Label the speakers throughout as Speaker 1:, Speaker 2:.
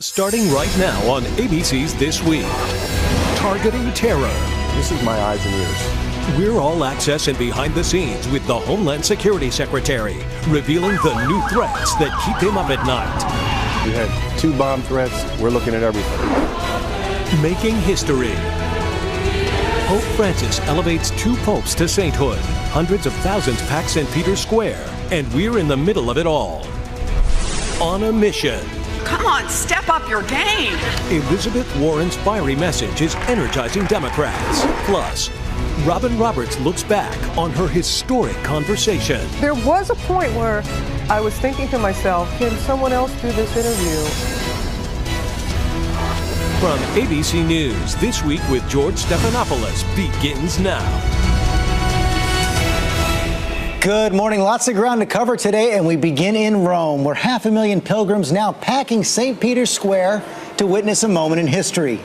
Speaker 1: Starting right now on ABC's This Week. Targeting terror.
Speaker 2: This is my eyes and ears.
Speaker 1: We're all access and behind the scenes with the Homeland Security Secretary, revealing the new threats that keep him up at night.
Speaker 2: We had 2 bomb threats. We're looking at everything.
Speaker 1: Making history. Pope Francis elevates 2 popes to sainthood. Hundreds of thousands pack St. Peter's Square, and we're in the middle of it all. On a mission.
Speaker 3: Come on, step up your game.
Speaker 1: Elizabeth Warren's fiery message is energizing Democrats. Plus, Robin Roberts looks back on her historic conversation.
Speaker 4: There was a point where I was thinking to myself, can someone else do this interview?
Speaker 1: From ABC News, This Week with George Stephanopoulos begins now.
Speaker 5: Good morning. Lots of ground to cover today, and we begin in Rome, where 500,000 pilgrims now packing St. Peter's Square to witness a moment in history.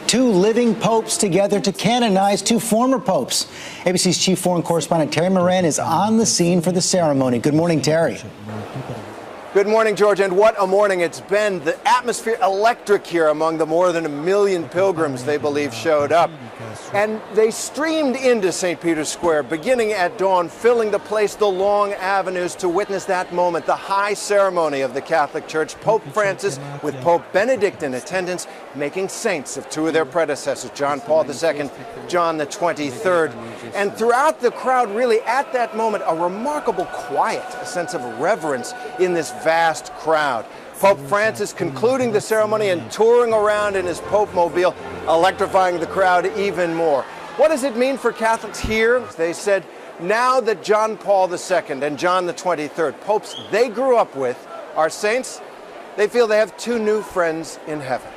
Speaker 5: 2 living popes together to canonize 2 former popes. ABC's chief foreign correspondent Terry Moran is on the scene for the ceremony. Good morning, Terry.
Speaker 6: Good morning, George, and what a morning it's been. The atmosphere electric here among the more than 1 million pilgrims they believe showed up. And they streamed into St. Peter's Square, beginning at dawn, filling the place, the long avenues, to witness that moment, the high ceremony of the Catholic Church, Pope Francis with Pope Benedict in attendance, making saints of 2 of their predecessors, John Paul II, John the 23rd. And throughout the crowd, really at that moment, a remarkable quiet, a sense of reverence in this vast crowd. Pope Francis concluding the ceremony and touring around in his Pope Mobile, electrifying the crowd even more. What does it mean for Catholics here? They said, now that John Paul II and John the 23rd, popes they grew up with, are saints, they feel they have 2 new friends in heaven.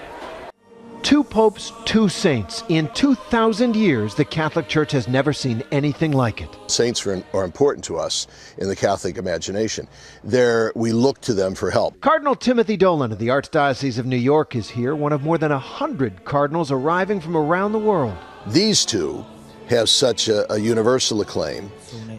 Speaker 7: 2 popes, 2 saints. In 2,000 years, the Catholic Church has never seen anything like it.
Speaker 8: Saints are important to us in the Catholic imagination. We look to them for help.
Speaker 7: Cardinal Timothy Dolan of the Archdiocese of New York is here, one of more than 100 cardinals arriving from around the world.
Speaker 8: These 2 have such a universal acclaim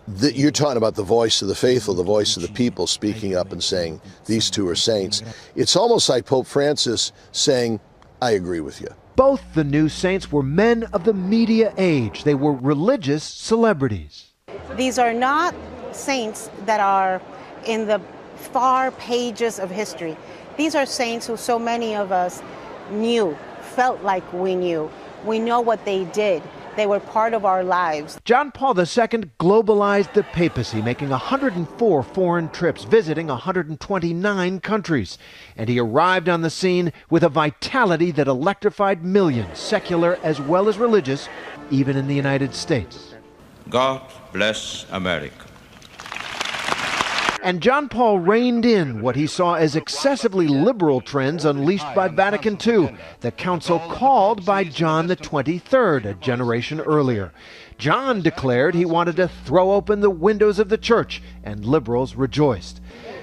Speaker 8: that you're talking about the voice of the faithful, the voice of the people speaking up and saying, these 2 are saints. It's almost like Pope Francis saying, I agree with you.
Speaker 7: Both the new saints were men of the media age. They were religious celebrities.
Speaker 9: These are not saints that are in the far pages of history. These are saints who so many of us knew, felt like we knew. We know what they did. They were part of our lives.
Speaker 7: John Paul II globalized the papacy, making 104 foreign trips, visiting 129 countries. And he arrived on the scene with a vitality that electrified millions, secular as well as religious, even in the United States.
Speaker 10: God bless America.
Speaker 7: And John Paul reined in what he saw as excessively liberal trends unleashed by Vatican II, the council called by John the 23rd, a generation earlier. John declared he wanted to throw open the windows of the church, and liberals rejoiced.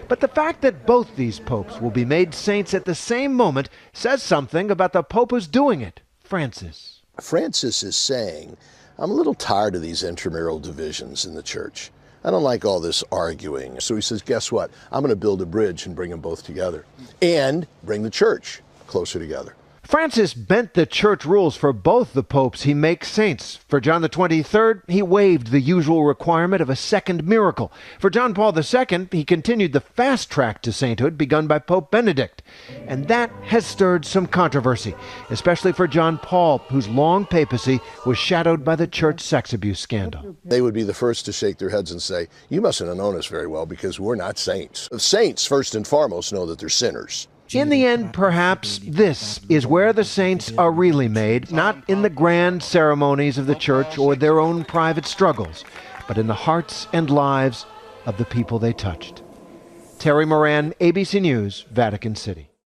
Speaker 7: But the fact that both these popes will be made saints at the same moment says something about the pope who's doing it, Francis.
Speaker 8: Francis is saying, I'm a little tired of these intramural divisions in the church. I don't like all this arguing. So he says, guess what? I'm going to build a bridge and bring them both together and bring the church closer together.
Speaker 7: Francis bent the church rules for both the popes he makes saints. For John the 23rd, he waived the usual requirement of a second miracle. For John Paul II, he continued the fast track to sainthood begun by Pope Benedict. And that has stirred some controversy, especially for John Paul, whose long papacy was shadowed by the church sex abuse scandal.
Speaker 8: They would be the first to shake their heads and say, you mustn't have known us very well because we're not saints. Saints, first and foremost, know that they're sinners.
Speaker 7: In the end, perhaps, this is where the saints are really made, not in the grand ceremonies of the church or their own private struggles, but in the hearts and lives of the people they touched. Terry Moran, ABC News, Vatican City.